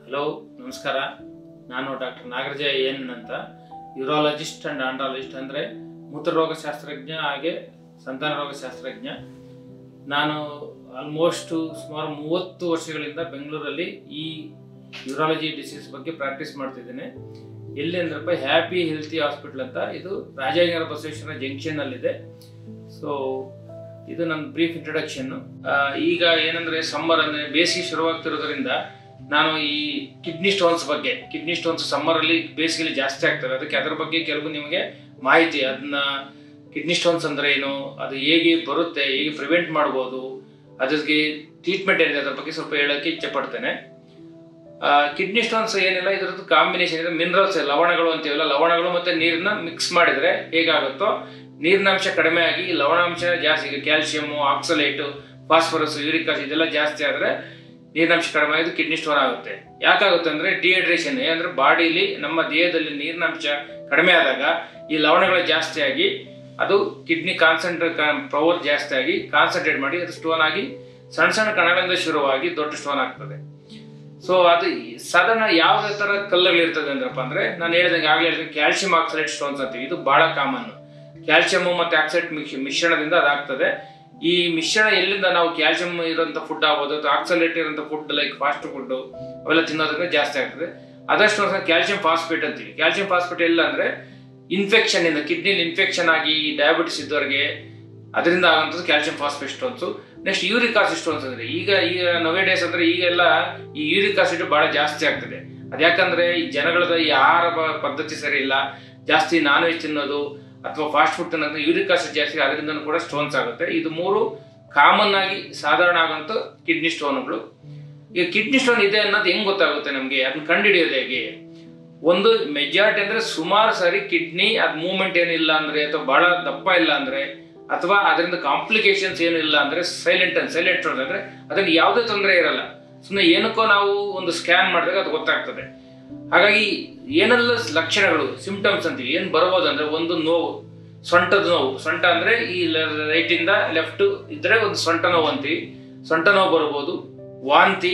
Hello ನಮಸ್ಕಾರ. ನಾನು doctor Nagaraja N ಅಂತ, ಯೂರಾಲಜಿಸ್ಟ್ ಆ್ಯಂಡ್ ಆಂಡ್ರಾಲಜಿಸ್ಟ್, ಅಂದರೆ ಮೂತ್ರರೋಗಶಾಸ್ತ್ರಜ್ಞ ಹಾಗೆ ಸಂತಾನ ರೋಗಶಾಸ್ತ್ರಜ್ಞ. ನಾನು ಆಲ್ಮೋಸ್ಟ್ ಸುಮಾರು 30 ವರ್ಷಗಳಿಂದ ಬೆಂಗಳೂರಲ್ಲಿ ಈ ಯೂರಾಲಜಿ ಡಿಸೀಸ್ ಬಗ್ಗೆ ಪ್ರಾಕ್ಟೀಸ್ ಮಾಡ್ತಿದ್ದೇನೆ. ಎಲ್ಲಿ ಅಂದ್ರಪ್ಪ, ಹ್ಯಾಪಿ ಹೆಲ್ತಿ ಹಾಸ್ಪಿಟಲ್ ಅಂತ, ಇದು ರಾಜಾಜಿನಗರ ಬಸವೇಶ್ವರ ಜಂಕ್ಷನ್ನಲ್ಲಿದೆ. ಸೊ ಇದು ನನ್ನ ಬ್ರೀಫ್ ಇಂಟ್ರೊಡಕ್ಷನ್ನು. ಈಗ ಏನಂದರೆ, ಸಮ್ಮರ್ ಅಂದರೆ ಬೇಸಿಗೆ ಶುರುವಾಗ್ತಿರೋದ್ರಿಂದ ನಾನು ಈ ಕಿಡ್ನಿ ಸ್ಟೋನ್ಸ್ ಸಮ್ಮರಲ್ಲಿ ಬೇಸಿಗೆಯಲ್ಲಿ ಜಾಸ್ತಿ ಆಗ್ತವೆ. ಅದರ ಬಗ್ಗೆ ಕೆಲವು ನಿಮಗೆ ಮಾಹಿತಿ, ಅದನ್ನ ಕಿಡ್ನಿ ಸ್ಟೋನ್ಸ್ ಅಂದರೆ ಏನು, ಅದು ಹೇಗೆ ಬರುತ್ತೆ, ಹೇಗೆ ಪ್ರಿವೆಂಟ್ ಮಾಡ್ಬೋದು, ಅದಕ್ಕೆ ಟ್ರೀಟ್ಮೆಂಟ್ ಏನಿದೆ, ಅದ್ರ ಬಗ್ಗೆ ಸ್ವಲ್ಪ ಹೇಳೋಕ್ಕೆ ಇಚ್ಛೆ ಪಡ್ತೇನೆ. ಕಿಡ್ನಿ ಸ್ಟೋನ್ಸ್ ಏನಿಲ್ಲ, ಇದರದ್ದು ಕಾಂಬಿನೇಷನ್ ಇದೆ. ಮಿನರಲ್ಸ್, ಲವಣಗಳು ಅಂತೀವಲ್ಲ, ಲವಣಗಳು ಮತ್ತು ನೀರನ್ನ ಮಿಕ್ಸ್ ಮಾಡಿದರೆ ಹೇಗಾಗುತ್ತೋ, ನೀರಿನ ಅಂಶ ಕಡಿಮೆ ಆಗಿ ಲವಣಾಂಶ ಜಾಸ್ತಿ, ಈಗ ಕ್ಯಾಲ್ಸಿಯಮ್ಮು, ಆಕ್ಸಲೇಟು, ಫಾಸ್ಫರಸ್, ಯೂರಿಕ್ ಆಸಿಡ್ ಇದೆಲ್ಲ ಜಾಸ್ತಿ ಆದರೆ ನೀರಿನಾಂಶ ಕಡಿಮೆ ಆಗಿದ್ದು ಕಿಡ್ನಿ ಸ್ಟೋನ್ ಆಗುತ್ತೆ. ಯಾಕಾಗುತ್ತೆ ಅಂದರೆ, ಡಿಹೈಡ್ರೇಷನ್, ಅಂದರೆ ಬಾಡಿಲಿ ನಮ್ಮ ದೇಹದಲ್ಲಿ ನೀರಿನಾಂಶ ಕಡಿಮೆ ಆದಾಗ ಈ ಲವಣಗಳು ಜಾಸ್ತಿ ಆಗಿ ಅದು ಕಿಡ್ನಿ ಪವರ್ ಜಾಸ್ತಿ ಆಗಿ ಕಾನ್ಸಂಟ್ರೇಟ್ ಮಾಡಿ ಅದು ಸ್ಟೋನ್ ಆಗಿ ಸಣ್ಣ ಸಣ್ಣ ಕಣಗಳಿಂದ ಶುರುವಾಗಿ ದೊಡ್ಡ ಸ್ಟೋನ್ ಆಗ್ತದೆ. ಸೊ ಅದು ಸಾಧಾರಣ ಯಾವ ಥರ ಕಲ್ಲುಗಳಿರ್ತದೆ ಅಂದ್ರಪ್ಪ ಅಂದರೆ, ನಾನು ಆಗಲೇ ಕ್ಯಾಲ್ಸಿಯಂ ಆಕ್ಸಲೇಟ್ ಸ್ಟೋನ್ಸ್ ಅಂತೀವಿ. ಇದು ಭಾಳ ಕಾಮನ್. ಕ್ಯಾಲ್ಸಿಯಮ್ ಮತ್ತು ಆಕ್ಸಲೇಟ್ ಮಿಶ್ರಣದಿಂದ ಅದಾಗ್ತದೆ. ಈ ಮಿಶ್ರಣ ಎಲ್ಲಿಂದ ನಾವು ಕ್ಯಾಲ್ಸಿಯಂ ಇರೋಂಥ ಫುಡ್ ಆಗ್ಬೋದು ಅಥವಾ ಆಕ್ಸಲೇಟ್ ಇರೋಂಥ ಫುಡ್ ಲೈಕ್ ಫಾಸ್ಟ್ ಫುಡ್ ಅವೆಲ್ಲ ತಿನ್ನೋದ್ರಿಂದ ಜಾಸ್ತಿ ಆಗ್ತದೆ. ಅದಷ್ಟು ಕ್ಯಾಲ್ಸಿಯಂ ಫಾಸ್ಫೇಟ್ ಅಂತೀವಿ. ಕ್ಯಾಲ್ಸಿಯಂ ಫಾಸ್ಫೇಟ್ ಎಲ್ಲ ಅಂದರೆ ಇನ್ಫೆಕ್ಷನ್ನಿಂದ, ಕಿಡ್ನಿಲಿ ಇನ್ಫೆಕ್ಷನ್ ಆಗಿ ಡಯಾಬಿಟಿಸ್ ಇದ್ದವರಿಗೆ ಅದರಿಂದ ಆಗೋಂಥದ್ದು calcium phosphate stones. Next uric acid stones ಅಂದರೆ, ಈಗ ನವೆ ಡೇಸ್ ಅಂದರೆ ಈಗೆಲ್ಲ ಈ ಯೂರಿಕ್ ಆಸಿಡ್ ಭಾಳ ಜಾಸ್ತಿ ಆಗ್ತದೆ. ಅದು ಯಾಕಂದರೆ ಈ ಜನಗಳದ ಈ ಆಹಾರ ಪದ್ಧತಿ ಸರಿ ಇಲ್ಲ, ಜಾಸ್ತಿ ನಾನ್ ವೆಜ್ ತಿನ್ನೋದು ಅಥವಾ ಫಾಸ್ಟ್ ಫುಡ್ ತಿನ್ನೋದು, ಯೂರಿಕ್ ಆಸಿಡ್ ಜಾಸ್ತಿ, ಅದರಿಂದ ಕೂಡ ಸ್ಟೋನ್ಸ್ ಆಗುತ್ತೆ. ಇದು 3 ಕಾಮನ್ ಆಗಿ ಸಾಧಾರಣ ಆಗೋಂಥ ಕಿಡ್ನಿ ಸ್ಟೋನ್ಗಳು. ಈಗ ಕಿಡ್ನಿ ಸ್ಟೋನ್ ಇದೆ ಅನ್ನೋದು ಹೆಂಗೆ ಗೊತ್ತಾಗುತ್ತೆ ನಮಗೆ, ಅದನ್ನ ಕಂಡುಹಿಡಿಯೋದು ಹೇಗೆ? ಒಂದು ಮೆಜಾರಿಟಿ ಅಂದರೆ ಸುಮಾರು ಸಾರಿ ಕಿಡ್ನಿ ಅದು ಮೂವ್ಮೆಂಟ್ ಏನಿಲ್ಲ ಅಂದರೆ, ಅಥವಾ ಭಾಳ ದಪ್ಪ ಇಲ್ಲ ಅಂದರೆ, ಅಥವಾ ಅದರಿಂದ ಕಾಂಪ್ಲಿಕೇಶನ್ಸ್ ಏನು ಇಲ್ಲ ಅಂದರೆ, ಸೈಲೆಂಟ್ ಸ್ಟೋನ್ ಅಂದರೆ ಅದರಲ್ಲಿ ಯಾವುದೇ ತೊಂದರೆ ಇರಲ್ಲ. ಸುಮ್ಮನೆ ಏನಕ್ಕೋ ನಾವು ಒಂದು ಸ್ಕ್ಯಾನ್ ಮಾಡಿದಾಗ ಅದು ಗೊತ್ತಾಗ್ತದೆ. ಹಾಗಾಗಿ ಏನೆಲ್ಲ ಲಕ್ಷಣಗಳು, ಸಿಂಪ್ಟಮ್ಸ್ ಅಂತೀವಿ, ಏನು ಬರ್ಬೋದು ಅಂದರೆ, ಒಂದು ನೋವು, ಸೊಂಟದ ನೋವು. ಸೊಂಟ ಅಂದರೆ ಈ ರೈಟಿಂದ ಲೆಫ್ಟ್ ಇದ್ದರೆ ಒಂದು ಸೊಂಟ ನೋವು ಅಂತೀವಿ. ಸೊಂಟ ನೋವು ಬರ್ಬೋದು, ವಾಂತಿ,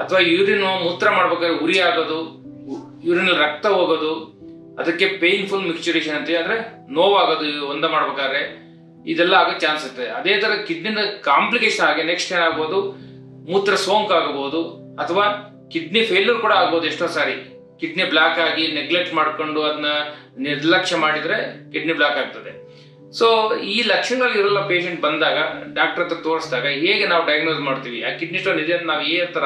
ಅಥವಾ ಯೂರಿನ್ ಮೂತ್ರ ಮಾಡ್ಬೇಕಾದ್ರೆ ಉರಿ ಆಗೋದು, ಯೂರಿನಲ್ಲಿ ರಕ್ತ ಹೋಗೋದು, ಅದಕ್ಕೆ ಪೇನ್ಫುಲ್ ಮಿಕ್ಚುರೇಷನ್ ಅಂತೀವಿ, ಅಂದರೆ ನೋವಾಗೋದು ಒಂದ ಮಾಡ್ಬೇಕಾದ್ರೆ, ಇದೆಲ್ಲ ಆಗೋ ಚಾನ್ಸ್ ಇರ್ತದೆ. ಅದೇ ಥರ ಕಿಡ್ನಿದ ಕಾಂಪ್ಲಿಕೇಶನ್ ಆಗಿ ನೆಕ್ಸ್ಟ್ ಏನಾಗ್ಬೋದು, ಮೂತ್ರ ಸೋಂಕು ಆಗಬಹುದು, ಅಥವಾ ಕಿಡ್ನಿ ಫೇಲ್ಯೂರ್ ಕೂಡ ಆಗ್ಬೋದು. ಎಷ್ಟೋ ಸಾರಿ ಕಿಡ್ನಿ ಬ್ಲಾಕ್ ಆಗಿ ನೆಗ್ಲೆಕ್ಟ್ ಮಾಡಿಕೊಂಡು ಅದನ್ನ ನಿರ್ಲಕ್ಷ್ಯ ಮಾಡಿದರೆ ಕಿಡ್ನಿ ಬ್ಲಾಕ್ ಆಗ್ತದೆ. ಸೊ ಈ ಲಕ್ಷಣಗಳು ಇರಲ್ಲ ಪೇಷಂಟ್ ಬಂದಾಗ ಡಾಕ್ಟರ್ ಹತ್ರ ತೋರಿಸಿದಾಗ ಹೇಗೆ ನಾವು ಡಯಾಗ್ನೋಸ್ ಮಾಡ್ತೀವಿ, ಆ ಕಿಡ್ನಿ ಸ್ಟೋನ್ ಇದೆ ಅಂತ ನಾವು ಏ ಥರ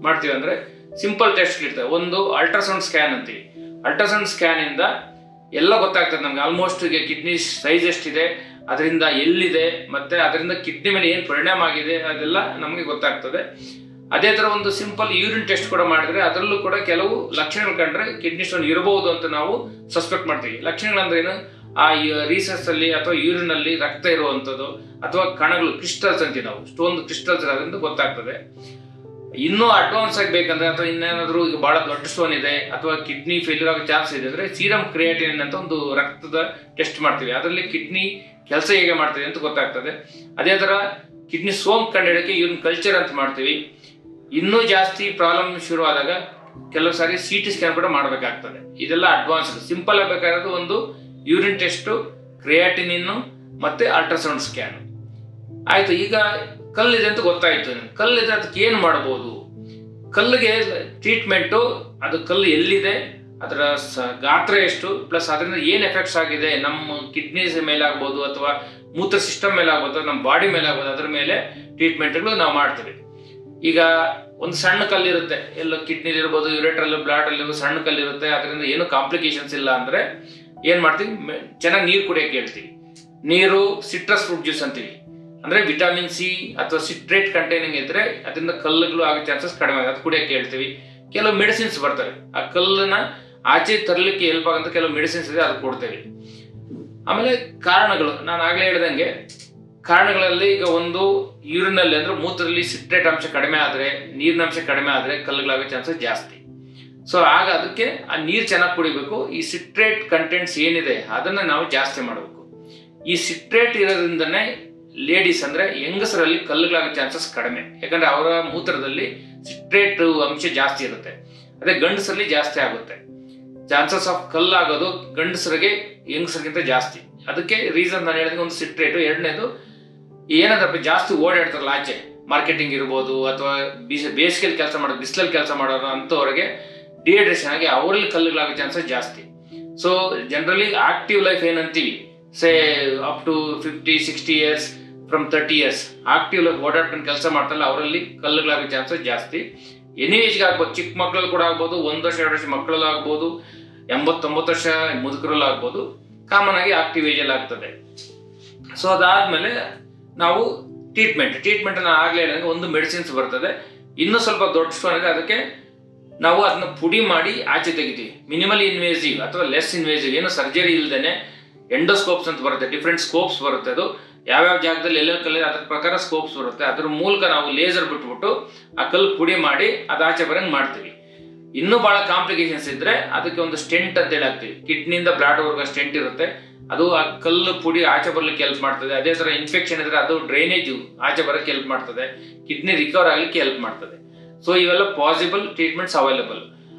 ಮಾಡ್ತೀವಿ ಅಂದರೆ, ಸಿಂಪಲ್ ಟೆಸ್ಟ್ ಇರ್ತದೆ. ಒಂದು ಅಲ್ಟ್ರಾಸೌಂಡ್ ಸ್ಕ್ಯಾನ್ ಅಂತೀವಿ. ಅಲ್ಟ್ರಾಸೌಂಡ್ ಸ್ಕ್ಯಾನಿಂದ ಎಲ್ಲ ಗೊತ್ತಾಗ್ತದೆ ನಮ್ಗೆ. ಆಲ್ಮೋಸ್ಟ್ ಈಗ ಕಿಡ್ನಿ ಸೈಜ್ ಎಷ್ಟಿದೆ, ಅದರಿಂದ ಎಲ್ಲಿದೆ, ಮತ್ತು ಅದರಿಂದ ಕಿಡ್ನಿ ಮೇಲೆ ಏನು ಪರಿಣಾಮ ಆಗಿದೆ ಅದೆಲ್ಲ ನಮಗೆ ಗೊತ್ತಾಗ್ತದೆ. ಅದೇ ಥರ ಒಂದು ಸಿಂಪಲ್ ಯೂರಿನ್ ಟೆಸ್ಟ್ ಕೂಡ ಮಾಡಿದ್ರೆ ಅದರಲ್ಲೂ ಕೂಡ ಕೆಲವು ಲಕ್ಷಣಗಳು ಕಂಡ್ರೆ ಕಿಡ್ನಿ ಸ್ಟೋನ್ ಇರಬಹುದು ಅಂತ ನಾವು ಸಸ್ಪೆಕ್ಟ್ ಮಾಡ್ತೀವಿ. ಲಕ್ಷಣಗಳಂದ್ರೇನು, ಆ ರೀಸಸ್ಸಲ್ಲಿ ಅಥವಾ ಯೂರಿನಲ್ಲಿ ರಕ್ತ ಇರುವಂಥದ್ದು, ಅಥವಾ ಕಣಗಳು, ಕ್ರಿಸ್ಟಲ್ಸ್ ಅಂತೀವಿ ನಾವು, ಸ್ಟೋನ್ ಕ್ರಿಸ್ಟಲ್ಸ್ ಇರೋದ್ರಿಂದ ಗೊತ್ತಾಗ್ತದೆ. ಇನ್ನೂ ಅಡ್ವಾನ್ಸ್ ಆಗಬೇಕಂದ್ರೆ, ಅಥವಾ ಇನ್ನೇನಾದರೂ ಈಗ ಭಾಳ ದೊಡ್ಡ ಸ್ಟೋನ್ ಇದೆ ಅಥವಾ ಕಿಡ್ನಿ ಫೇಲ್ಯೂರ್ ಆಗೋ ಚಾನ್ಸ್ ಇದೆ ಅಂದರೆ, ಸೀರಮ್ ಕ್ರಿಯಾಟಿನಿನ್ ಅಂತ ಒಂದು ರಕ್ತದ ಟೆಸ್ಟ್ ಮಾಡ್ತೀವಿ. ಅದರಲ್ಲಿ ಕಿಡ್ನಿ ಕೆಲಸ ಹೇಗೆ ಮಾಡ್ತೀವಿ ಅಂತ ಗೊತ್ತಾಗ್ತದೆ. ಅದೇ ಥರ ಕಿಡ್ನಿ ಸೋಂಕು ಕಂಡುಹಿಡಿಯೋಕ್ಕೆ ಯೂರಿನ್ ಕಲ್ಚರ್ ಅಂತ ಮಾಡ್ತೀವಿ. ಇನ್ನೂ ಜಾಸ್ತಿ ಪ್ರಾಬ್ಲಮ್ ಶುರು ಆದಾಗ ಕೆಲವು ಸಾರಿ CT ಸ್ಕ್ಯಾನ್ ಕೂಡ ಮಾಡಬೇಕಾಗ್ತದೆ. ಇದೆಲ್ಲ ಅಡ್ವಾನ್ಸ್ಡ್. ಸಿಂಪಲ್ ಆಗಬೇಕಾಗಿರೋದು ಒಂದು ಯೂರಿನ್ ಟೆಸ್ಟು, ಕ್ರಿಯಾಟಿನಿನ್ನು ಮತ್ತು ಅಲ್ಟ್ರಾಸೌಂಡ್ ಸ್ಕ್ಯಾನ್ ಆಯಿತು. ಈಗ ಕಲ್ಲಿದೆ ಅಂತ ಗೊತ್ತಾಯಿತು. ಕಲ್ಲಿದೆ, ಅದಕ್ಕೆ ಏನು ಮಾಡ್ಬೋದು? ಕಲ್ಲಿಗೆ ಟ್ರೀಟ್ಮೆಂಟು, ಅದು ಕಲ್ಲು ಎಲ್ಲಿದೆ, ಅದರ ಗಾತ್ರ ಎಷ್ಟು, ಪ್ಲಸ್ ಅದರಿಂದ ಏನು ಎಫೆಕ್ಟ್ಸ್ ಆಗಿದೆ ನಮ್ಮ ಕಿಡ್ನೀಸ್ ಮೇಲೆ ಆಗ್ಬೋದು, ಅಥವಾ ಮೂತ್ರ ಸಿಸ್ಟಮ್ ಮೇಲೆ ಆಗ್ಬೋದು, ನಮ್ಮ ಬಾಡಿ ಮೇಲೆ ಆಗ್ಬೋದು, ಅದರ ಮೇಲೆ ಟ್ರೀಟ್ಮೆಂಟ್ಗಳು ನಾವು ಮಾಡ್ತೀವಿ. ಈಗ ಒಂದು ಸಣ್ಣ ಕಲ್ಲಿರುತ್ತೆ, ಎಲ್ಲ ಕಿಡ್ನಿಲಿ ಇರ್ಬೋದು, ಯುರೇಟ್ರಲ್ಲಿ, ಬ್ಲಾಡಲ್ಲಿ ಸಣ್ಣ ಕಲ್ಲಿರುತ್ತೆ, ಅದರಿಂದ ಏನು ಕಾಂಪ್ಲಿಕೇಶನ್ಸ್ ಇಲ್ಲ ಅಂದರೆ ಏನು ಮಾಡ್ತೀವಿ, ಚೆನ್ನಾಗಿ ನೀರು ಕುಡಿಯೋಕ್ಕೆ ಹೇಳ್ತೀವಿ. ನೀರು, ಸಿಟ್ರಸ್ ಫ್ರೂಟ್ ಜ್ಯೂಸ್ ಅಂತೀವಿ, ಅಂದರೆ ವಿಟಮಿನ್ C ಅಥವಾ ಸಿಟ್ರೇಟ್ ಕಂಟೈನಿಂಗ್ ಇದ್ದರೆ ಅದರಿಂದ ಕಲ್ಲುಗಳು ಆಗೋ ಚಾನ್ಸಸ್ ಕಡಿಮೆ ಆಗುತ್ತೆ, ಅದು ಕುಡಿಯೋಕ್ಕೆ ಹೇಳ್ತೀವಿ. ಕೆಲವು ಮೆಡಿಸಿನ್ಸ್ ಬರ್ತವೆ, ಆ ಕಲ್ಲನ್ನ ಆಚೆ ತರಲಿಕ್ಕೆ ಹೆಲ್ಪ್ ಆಗೋಂಥ ಕೆಲವು ಮೆಡಿಸಿನ್ಸ್ ಇದೆ, ಅದು ಕೊಡ್ತೇವೆ. ಆಮೇಲೆ ಕಾರಣಗಳು, ನಾನು ಆಗಲೇ ಹೇಳ್ದಂಗೆ ಕಾರಣಗಳಲ್ಲಿ ಈಗ ಒಂದು ಯೂರಿನಲ್ಲಿ ಅಂದರೆ ಮೂತ್ರದಲ್ಲಿ ಸಿಟ್ರೇಟ್ ಅಂಶ ಕಡಿಮೆ ಆದರೆ, ನೀರಿನ ಅಂಶ ಕಡಿಮೆ ಆದರೆ ಕಲ್ಲುಗಳಾಗೋ ಚಾನ್ಸಸ್ ಜಾಸ್ತಿ. ಸೊ ಆಗ ಅದಕ್ಕೆ ಆ ನೀರು ಚೆನ್ನಾಗಿ ಕುಡಿಬೇಕು. ಈ ಸಿಟ್ರೇಟ್ ಕಂಟೆಂಟ್ಸ್ ಏನಿದೆ ಅದನ್ನು ನಾವು ಜಾಸ್ತಿ ಮಾಡಬೇಕು. ಈ ಸಿಟ್ರೇಟ್ ಇರೋದ್ರಿಂದನೇ ಲೇಡೀಸ್ ಅಂದರೆ ಹೆಂಗಸರಲ್ಲಿ ಕಲ್ಲುಗಳಾಗೋ ಚಾನ್ಸಸ್ ಕಡಿಮೆ, ಯಾಕಂದರೆ ಅವರ ಮೂತ್ರದಲ್ಲಿ ಸಿಟ್ರೇಟ್ ಅಂಶ ಜಾಸ್ತಿ ಇರುತ್ತೆ. ಅದೇ ಗಂಡಸರಲ್ಲಿ ಜಾಸ್ತಿ ಆಗುತ್ತೆ. ಚಾನ್ಸಸ್ ಆಫ್ ಕಲ್ಲಾಗೋದು ಗಂಡಸರಿಗೆ ಹೆಂಗಸರಿಗಿಂತ ಜಾಸ್ತಿ. ಅದಕ್ಕೆ ರೀಸನ್ ನಾನು ಹೇಳಿದ್ರೆ ಒಂದು ಸಿಟ್ರೇಟು, ಎರಡನೇದು ಏನಾದ್ರಪ್ಪ ಜಾಸ್ತಿ ಓಡಾಡ್ತಾರಲ್ಲ ಆಚೆ, ಮಾರ್ಕೆಟಿಂಗ್ ಇರ್ಬೋದು ಅಥವಾ ಬೇಸಿಗೆಯಲ್ಲಿ ಕೆಲಸ ಮಾಡೋದು, ಬಿಸಿಲಲ್ಲಿ ಕೆಲಸ ಮಾಡೋರು ಅಂಥವ್ರಿಗೆ ಡಿಹೈಡ್ರೇಷನ್ ಆಗಿ ಅವರಲ್ಲಿ ಕಲ್ಲುಗಳಾಗೋ ಚಾನ್ಸಸ್ ಜಾಸ್ತಿ. ಸೊ ಜನರಲಿ ಆಕ್ಟಿವ್ ಲೈಫ್ ಏನಂತೀವಿ, say up to 50-60 years, from 30 years active life ಓಡಾಡ್ಕೊಂಡು ಕೆಲಸ ಮಾಡ್ತಾರಲ್ಲ ಅವರಲ್ಲಿ ಕಲ್ಲುಗಳಾಗೋ ಚಾನ್ಸಸ್ ಜಾಸ್ತಿ. ಎನಿ ಏಜ್ಗೆ ಆಗ್ಬೋದು, ಚಿಕ್ಕ ಮಕ್ಕಳಲ್ಲಿ ಕೂಡ ಆಗ್ಬೋದು, 1 ವರ್ಷ 2 ವರ್ಷ ಮಕ್ಕಳಲ್ಲಿ ಆಗ್ಬೋದು, 80-90 ವರ್ಷ ಮುದುಕರಲ್ಲಿ ಆಗ್ಬೋದು, ಕಾಮನ್ ಆಗಿ ಆಕ್ಟಿವ್ ಏಜಲ್ಲಿ ಆಗ್ತದೆ. ಸೊ ಅದಾದಮೇಲೆ ನಾವು ಟ್ರೀಟ್ಮೆಂಟ್ ನಾನು ಆಗಲೇ ಹೇಳಿದಂಗೆ ಒಂದು ಮೆಡಿಸಿನ್ಸ್ ಬರ್ತದೆ. ಇನ್ನೂ ಸ್ವಲ್ಪ ದೊಡ್ಡ ಸ್ಟೋನ್ ಇದೆ, ಅದಕ್ಕೆ ನಾವು ಅದನ್ನ ಪುಡಿ ಮಾಡಿ ಆಚೆ ತೆಗಿತೀವಿ. ಮಿನಿಮಲ್ ಇನ್ವೇಸಿವ್ ಅಥವಾ ಲೆಸ್ ಇನ್ವೇಸಿವ್, ಏನು ಸರ್ಜರಿ ಇಲ್ದೇನೆ ಎಂಡೋಸ್ಕೋಪ್ಸ್ ಅಂತ ಬರುತ್ತೆ, ಡಿಫ್ರೆಂಟ್ ಸ್ಕೋಪ್ಸ್ ಬರುತ್ತೆ. ಅದು ಯಾವ್ಯಾವ ಜಾಗದಲ್ಲಿ ಎಲ್ಲೆಲ್ಲಿ ಕಲ್ಲು ಅದ್ರ ಪ್ರಕಾರ ಸ್ಕೋಪ್ಸ್ ಬರುತ್ತೆ. ಅದ್ರ ಮೂಲಕ ನಾವು ಲೇಸರ್ ಬಿಟ್ಬಿಟ್ಟು ಆ ಕಲ್ಲು ಪುಡಿ ಮಾಡಿ ಅದು ಆಚೆ ಬರಂಗೆ ಮಾಡ್ತೀವಿ. ಇನ್ನೂ ಭಾಳ ಕಾಂಪ್ಲಿಕೇಶನ್ಸ್ ಇದ್ರೆ ಅದಕ್ಕೆ ಒಂದು ಸ್ಟೆಂಟ್ ಅಂತ ಹೇಳಿ ಹಾಕ್ತೀವಿ. ಕಿಡ್ನಿಯಿಂದ ಬ್ಲಾಡ್ವರೆಗೆ ಸ್ಟೆಂಟ್ ಇರುತ್ತೆ, ಅದು ಆ ಕಲ್ಲು ಪುಡಿ ಆಚೆ ಬರ್ಲಿಕ್ಕೆ ಹೆಲ್ಪ್ ಮಾಡ್ತದೆ. ಅದೇ ಥರ ಇನ್ಫೆಕ್ಷನ್ ಇದ್ರೆ ಅದು ಡ್ರೈನೇಜು ಆಚೆ ಬರೋಕ್ಕೆ ಹೆಲ್ಪ್ ಮಾಡ್ತದೆ, ಕಿಡ್ನಿ ರಿಕವರ್ ಆಗಲಿಕ್ಕೆ ಹೆಲ್ಪ್ ಮಾಡ್ತದೆ. ಸೊ ಇವೆಲ್ಲ ಪಾಸಿಬಲ್ ಟ್ರೀಟ್ಮೆಂಟ್ಸ್ ಅವೈಲೇಬಲ್.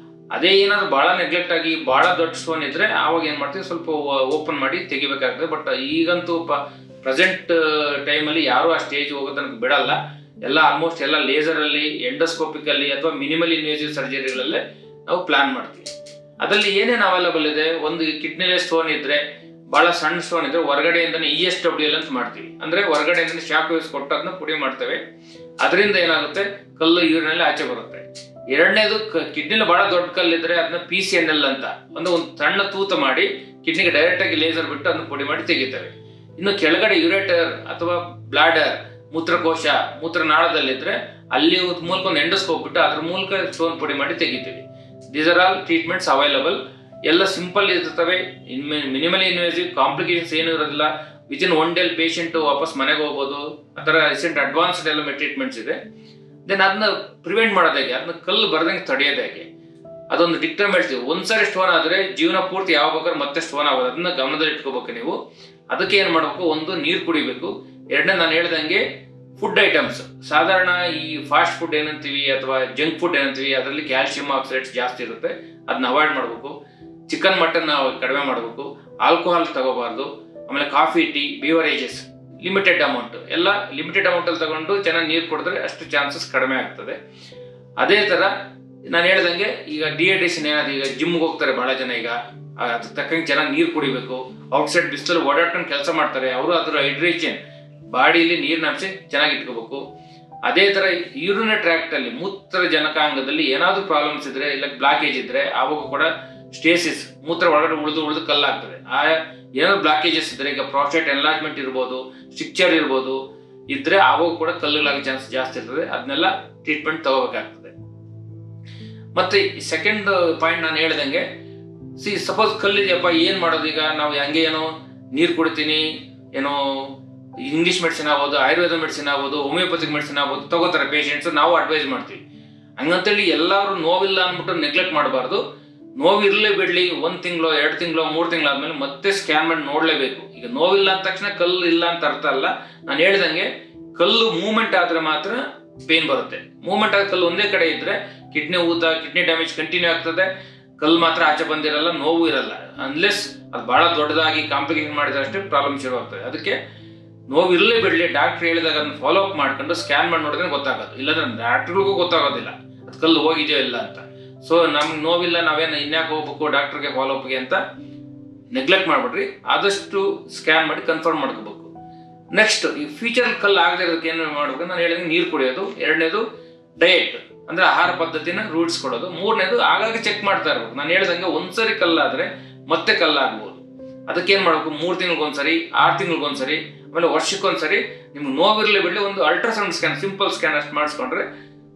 ಅದೇ ಏನಾದ್ರು ಭಾಳ ನೆಗ್ಲೆಕ್ಟ್ ಆಗಿ ಭಾಳ ದೊಡ್ಡ ಸ್ಟೋನ್ ಇದ್ರೆ ಆವಾಗ ಏನು ಮಾಡ್ತೀವಿ, ಸ್ವಲ್ಪ ಓಪನ್ ಮಾಡಿ ತೆಗಿಬೇಕಾಗ್ತದೆ. ಬಟ್ ಈಗಂತೂ ಪ್ರೆಸೆಂಟ್ ಟೈಮಲ್ಲಿ ಯಾರೂ ಆ ಸ್ಟೇಜ್ ಹೋಗೋದಕ್ಕೆ ಬಿಡಲ್ಲ. ಎಲ್ಲ ಆಲ್ಮೋಸ್ಟ್ ಎಲ್ಲ ಲೇಸರಲ್ಲಿ, ಎಂಡೋಸ್ಕೋಪಿಕಲ್ಲಿ ಅಥವಾ ಮಿನಿಮಲ್ ಇನ್ವೇಸಿವ್ ಸರ್ಜರಿಗಳಲ್ಲೇ ನಾವು ಪ್ಲಾನ್ ಮಾಡ್ತೀವಿ. ಅದರಲ್ಲಿ ಏನೇನು ಅವೈಲೇಬಲ್ ಇದೆ, ಒಂದು ಕಿಡ್ನಿಲೇ ಸ್ಟೋನ್ ಇದ್ರೆ, ಭಾಳ ಸಣ್ಣ ಸ್ಟೋನ್ ಇದ್ರೆ ಹೊರಗಡೆಯಿಂದನೇ ESWL ಅಂತ ಮಾಡ್ತೀವಿ. ಅಂದರೆ ಹೊರಗಡೆಯಿಂದ ಶಾಕ್ ವೇವ್ಸ್ ಕೊಟ್ಟು ಅದನ್ನ ಪುಡಿ ಮಾಡ್ತೇವೆ. ಅದರಿಂದ ಏನಾಗುತ್ತೆ, ಕಲ್ಲು ಯೂರಿನಲ್ಲಿ ಆಚೆ ಬರುತ್ತೆ. ಎರಡನೇದು, ಕಿಡ್ನಿಲಿ ಭಾಳ ದೊಡ್ಡ ಕಲ್ಲಿದ್ರೆ ಅದನ್ನ PCNL ಅಂತ ಒಂದು ಸಣ್ಣ ತೂತ ಮಾಡಿ ಕಿಡ್ನಿಗೆ ಡೈರೆಕ್ಟಾಗಿ ಲೇಸರ್ ಬಿಟ್ಟು ಅದನ್ನ ಪುಡಿ ಮಾಡಿ ತೆಗಿತೇವೆ. ಇನ್ನು ಕೆಳಗಡೆ ಯುರೇಟರ್ ಅಥವಾ ಬ್ಲಾಡರ್, ಮೂತ್ರಕೋಶ, ಮೂತ್ರನಾಳದಲ್ಲಿದ್ರೆ ಅಲ್ಲಿ ಮೂಲಕ ಒಂದು ಎಂಡೋಸ್ಕೋಪ್ ಬಿಟ್ಟು ಅದ್ರ ಮೂಲಕ ಸ್ಟೋನ್ ಪುಡಿ ಮಾಡಿ ತೆಗಿತೀವಿ. These are all treatments available. ಎಲ್ಲ ಸಿಂಪಲ್ ಇರ್ತವೆ, ಮಿನಿಮಲ್ ಇನ್ವೇಸಿವ್, ಕಾಂಪ್ಲಿಕೇಶನ್ಸ್ ಏನೂ ಇರೋದಿಲ್ಲ. ವಿತಿನ್ 1 ಡೇ ಪೇಷಂಟ್ ವಾಪಸ್ ಮನೆಗೆ ಹೋಗ್ಬೋದು. ಆ ಥರ ರೀಸೆಂಟ್ ಅಡ್ವಾನ್ಸ್ಡ್ ಎಲ್ಲ ಟ್ರೀಟ್ಮೆಂಟ್ಸ್ ಇದೆ. ದೆನ್ ಅದನ್ನ ಪ್ರಿವೆಂಟ್ ಮಾಡೋದು ಹೇಗೆ, ಅದನ್ನ ಕಲ್ಲು ಬರ್ದಂಗೆ ತಡೆಯೋದು ಹೇಗೆ, ಅದೊಂದು ಡಿಕ್ಟಮ್ ಹೇಳ್ತೀವಿ. ಒಂದ್ಸರಿ ಸ್ಟೋನ್ ಆದರೆ ಜೀವನ ಪೂರ್ತಿ ಯಾವ ಬೇಕಾದ್ರೆ ಮತ್ತೆ ಸ್ಟೋನ್ ಆಗೋದು, ಅದನ್ನ ಗಮನದಲ್ಲಿ ಇಟ್ಕೋಬೇಕು ನೀವು. ಅದಕ್ಕೆ ಏನು ಮಾಡಬೇಕು, ಒಂದು ನೀರು ಕುಡಿಬೇಕು. ಎರಡನೇ ನಾನು ಹೇಳ್ದಂಗೆ ಫುಡ್ ಐಟಮ್ಸ್, ಸಾಧಾರಣ ಈ ಫಾಸ್ಟ್ ಫುಡ್ ಏನಂತೀವಿ ಅಥವಾ ಜಂಕ್ ಫುಡ್ ಏನಂತೀವಿ, ಅದರಲ್ಲಿ ಕ್ಯಾಲ್ಸಿಯಂ ಆಕ್ಸೈಡ್ಸ್ ಜಾಸ್ತಿ ಇರುತ್ತೆ, ಅದನ್ನ ಅವಾಯ್ಡ್ ಮಾಡಬೇಕು. ಚಿಕನ್ ಮಟನ್ ಕಡಿಮೆ ಮಾಡಬೇಕು. ಆಲ್ಕೋಹಾಲ್ ತಗೋಬಾರ್ದು. ಆಮೇಲೆ coffee, tea, beverages limited amount, ಎಲ್ಲ ಲಿಮಿಟೆಡ್ ಅಮೌಂಟಲ್ಲಿ ತಗೊಂಡು ಚೆನ್ನಾಗಿ ನೀರು ಕುಡಿದ್ರೆ ಅಷ್ಟು ಚಾನ್ಸಸ್ ಕಡಿಮೆ ಆಗ್ತದೆ. ಅದೇ ಥರ ನಾನು ಹೇಳ್ದಂಗೆ ಈಗ ಡಿಹೈಡ್ರೇಷನ್ ಏನಾದ್ರು, ಈಗ ಜಿಮ್ಗೆ ಹೋಗ್ತಾರೆ ಭಾಳ ಜನ, ಈಗ ಅದಕ್ಕೆ ತಕ್ಕಂಗೆ ಚೆನ್ನಾಗಿ ನೀರು ಕುಡಿಬೇಕು. ಔಟ್ಸೈಡ್ ಬಿಸಿಲಲ್ಲಿ ಓಡಾಡ್ಕೊಂಡು ಕೆಲಸ ಮಾಡ್ತಾರೆ, ಅವರು ಅದರ ಹೈಡ್ರೇಷನ್ ಬಾಡಿಯಲ್ಲಿ ನೀರಿನ ಅಂಶ ಚೆನ್ನಾಗಿ ಇಟ್ಕೋಬೇಕು. ಅದೇ ಥರ ಯೂರಿನರಿ ಟ್ರ್ಯಾಕ್ಟಲ್ಲಿ, ಮೂತ್ರ ಜನಕಾಂಗದಲ್ಲಿ ಏನಾದರೂ ಪ್ರಾಬ್ಲಮ್ಸ್ ಇದ್ರೆ, ಇಲ್ಲ ಬ್ಲಾಕೇಜ್ ಇದ್ರೆ ಆವಾಗ ಕೂಡ ಸ್ಟೇಸಿಸ್, ಮೂತ್ರ ಒಳಗಡೆ ಉಳಿದು ಕಲ್ಲಾಗ್ತದೆ. ಆ ಏನಾದ್ರು ಬ್ಲಾಕೇಜಸ್ ಇದ್ರೆ, ಈಗ ಪ್ರಾಸ್ಟೇಟ್ ಎನ್ಲಾರ್ಜ್ಮೆಂಟ್ ಇರ್ಬೋದು, ಸ್ಟ್ರಿಕ್ಚರ್ ಇರ್ಬೋದು ಇದ್ರೆ ಆವಾಗ ಕೂಡ ಕಲ್ಲುಗಳಾಗೋ ಚಾನ್ಸ್ ಜಾಸ್ತಿ ಇರ್ತದೆ. ಅದನ್ನೆಲ್ಲ ಟ್ರೀಟ್ಮೆಂಟ್ ತಗೋಬೇಕಾಗ್ತದೆ. ಮತ್ತೆ ಸೆಕೆಂಡ್ ಪಾಯಿಂಟ್ ನಾನು ಹೇಳ್ದಂಗೆ, ಸಪೋಸ್ ಕಲ್ಲಿದೆಯಪ್ಪ, ಏನು ಮಾಡೋದು ಈಗ, ನಾವು ಹಂಗೆ ಏನೋ ನೀರು ಕುಡಿತೀನಿ, ಏನೋ ಇಂಗ್ಲೀಷ್ ಮೆಡಿಸಿನ್ ಆಗ್ಬೋದು, ಆಯುರ್ವೇದ ಮೆಡಿಸಿನ್ ಆಗ್ಬೋದು, ಹೋಮಿಯೋಪತಿಕ್ ಮೆಡಿಸಿನ್ ಆಗ್ಬೋದು ತಗೋತಾರೆ ಪೇಷಂಟ್ಸ್, ನಾವು ಅಡ್ವೈಸ್ ಮಾಡ್ತೀವಿ. ಹಂಗಂತೇಳಿ ಎಲ್ಲರೂ ನೋವಿಲ್ಲ ಅಂದ್ಬಿಟ್ಟು ನೆಗ್ಲೆಕ್ಟ್ ಮಾಡಬಾರ್ದು. ನೋವು ಇರಲೇ ಬಿಡಲಿ, 1 ತಿಂಗಳು 2 ತಿಂಗಳು 3 ತಿಂಗಳು ಆದ್ಮೇಲೆ ಮತ್ತೆ ಸ್ಕ್ಯಾನ್ ಮಾಡಿ ನೋಡಲೇಬೇಕು. ಈಗ ನೋವಿಲ್ಲ ಅಂದ ತಕ್ಷಣ ಕಲ್ಲು ಇಲ್ಲ ಅಂತ ಅರ್ಥ ಅಲ್ಲ. ನಾನು ಹೇಳ್ದಂಗೆ ಕಲ್ಲು ಮೂವ್ಮೆಂಟ್ ಆದರೆ ಮಾತ್ರ ಪೇನ್ ಬರುತ್ತೆ. ಮೂವ್ಮೆಂಟ್ ಆದ ಕಲ್ಲು ಒಂದೇ ಕಡೆ ಇದ್ರೆ ಕಿಡ್ನಿ ಊತ, ಕಿಡ್ನಿ ಡ್ಯಾಮೇಜ್ ಕಂಟಿನ್ಯೂ ಆಗ್ತದೆ, ಕಲ್ಲು ಮಾತ್ರ ಆಚೆ ಬಂದಿರಲ್ಲ, ನೋವು ಇರಲ್ಲ. ಅನ್ಲೆಸ್ ಅದು ಭಾಳ ದೊಡ್ಡದಾಗಿ ಕಾಂಪ್ಲಿಕೇಶನ್ ಮಾಡಿದ್ರೆ ಅಷ್ಟೇ ಪ್ರಾಬ್ಲಮ್ ಶುರು ಆಗ್ತದೆ. ಅದಕ್ಕೆ ನೋವು ಇರಲೇ ಬಿಡಲಿ, ಡಾಕ್ಟ್ರ್ ಹೇಳಿದಾಗ ಅದನ್ನು ಫಾಲೋ ಅಪ್ ಮಾಡ್ಕೊಂಡು ಸ್ಕ್ಯಾನ್ ಮಾಡಿ ನೋಡಿದ್ರೆ ಗೊತ್ತಾಗೋದು. ಇಲ್ಲಾಂದ್ರೆ ಡಾಕ್ಟ್ರಿಗೂ ಗೊತ್ತಾಗೋದಿಲ್ಲ ಅದು ಕಲ್ಲು ಹೋಗಿದೆಯೋ ಇಲ್ಲ ಅಂತ. ಸೊ ನಮ್ಗೆ ನೋವಿಲ್ಲ, ನಾವೇನು ಇನ್ಯಾಕೆ ಹೋಗ್ಬೇಕು ಡಾಕ್ಟ್ರಿಗೆ ಫಾಲೋ ಅಪ್ಗೆ ಅಂತ ನೆಗ್ಲೆಕ್ಟ್ ಮಾಡಿಬಿಡ್ರಿ. ಆದಷ್ಟು ಸ್ಕ್ಯಾನ್ ಮಾಡಿ ಕನ್ಫರ್ಮ್ ಮಾಡ್ಕೋಬೇಕು. ನೆಕ್ಸ್ಟ್, ಈ ಫ್ಯೂಚರ್ ಕಲ್ಲು ಆಗದೆ ಇರೋದಕ್ಕೆ ಏನು ಮಾಡಬೇಕು, ನಾನು ಹೇಳಿದಂಗೆ ನೀರು ಕುಡಿಯೋದು. ಎರಡನೇದು ಡಯಟ್, ಅಂದರೆ ಆಹಾರ ಪದ್ಧತಿನ ರೂಢಿಸ್ಕೊಡೋದು. ಮೂರನೇದು ಆಗಾಗ ಚೆಕ್ ಮಾಡ್ತಾ ಇರ್ಬೇಕು. ನಾನು ಹೇಳ್ದಂಗೆ ಒಂದ್ಸರಿ ಕಲ್ಲಾದರೆ ಮತ್ತೆ ಕಲ್ಲಾಗ್ಬೋದು. ಅದಕ್ಕೇನು ಮಾಡಬೇಕು, 3 ತಿಂಗಳಿಗೊಂದ್ಸರಿ, 6 ತಿಂಗಳಿಗೊಂದ್ಸರಿ, ಆಮೇಲೆ ವರ್ಷಕ್ಕೊಂದ್ಸರಿ ನಿಮ್ಗೆ ನೋವಿರಲಿ ಬಿಡಲಿ ಒಂದು ಅಲ್ಟ್ರಾಸೌಂಡ್ ಸ್ಕ್ಯಾನ್, ಸಿಂಪಲ್ ಸ್ಕ್ಯಾನ್ ಅಷ್ಟು ಮಾಡಿಸ್ಕೊಂಡ್ರೆ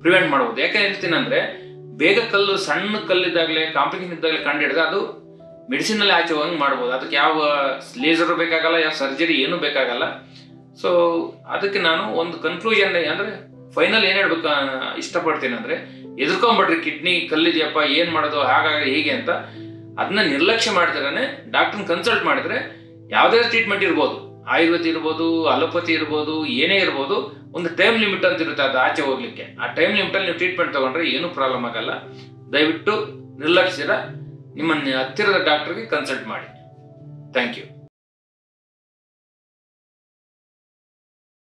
ಪ್ರಿವೆಂಟ್ ಮಾಡ್ಬೋದು. ಯಾಕೆ ಹೇಳ್ತೀನಿ ಅಂದರೆ, ಬೇಗ ಕಲ್ಲು ಸಣ್ಣ ಕಲ್ಲಿದ್ದಾಗಲೇ, ಕಾಂಪ್ಲಿಕೇಶನ್ ಇದ್ದಾಗಲೇ ಕಂಡು ಹಿಡಿದ್ರೆ ಅದು ಮೆಡಿಸಿನಲ್ಲಿ ಆಚೆ ಹೋಗಂಗೆ ಮಾಡ್ಬೋದು. ಅದಕ್ಕೆ ಯಾವ ಲೇಸರು ಬೇಕಾಗಲ್ಲ, ಯಾವ ಸರ್ಜರಿ ಏನೂ ಬೇಕಾಗಲ್ಲ. ಸೊ ಅದಕ್ಕೆ ನಾನು ಒಂದು ಕನ್ಕ್ಲೂಷನ್ ಅಂದರೆ ಫೈನಲ್ ಏನು ಹೇಳ್ಬೇಕು ಇಷ್ಟಪಡ್ತೀನಿ ಅಂದರೆ, ಎದುರ್ಕೊಂಬಿಡ್ರಿ ಕಿಡ್ನಿ ಕಲ್ಲಿದೆಯಪ್ಪ ಏನು ಮಾಡೋದು ಹಾಗಾಗಿ ಹೀಗೆ ಅಂತ. ಅದನ್ನ ನಿರ್ಲಕ್ಷ್ಯ ಮಾಡಿದ್ರೆ ಡಾಕ್ಟ್ರನ್ನ ಕನ್ಸಲ್ಟ್ ಮಾಡಿದ್ರೆ ಯಾವುದೇ ಟ್ರೀಟ್ಮೆಂಟ್ ಇರ್ಬೋದು, ಆಯುರ್ವೇದ ಇರ್ಬೋದು, ಅಲೋಪತಿ ಇರ್ಬೋದು, ಏನೇ ಇರ್ಬೋದು, ಒಂದು ಟೈಮ್ ಲಿಮಿಟ್ ಅಂತ ಇರುತ್ತೆ ಅದು ಆಚೆ ಹೋಗ್ಲಿಕ್ಕೆ. ಆ ಟೈಮ್ ಲಿಮಿಟಲ್ಲಿ ನೀವು ಟ್ರೀಟ್ಮೆಂಟ್ ತಗೊಂಡ್ರೆ ಏನೂ ಪ್ರಾಬ್ಲಮ್ ಆಗಲ್ಲ. ದಯವಿಟ್ಟು ನಿರ್ಲಕ್ಷಿಸಿರ ನಿಮ್ಮ ಹತ್ತಿರದ ಡಾಕ್ಟರ್ಗೆ ಕನ್ಸಲ್ಟ್ ಮಾಡಿ. Thank you.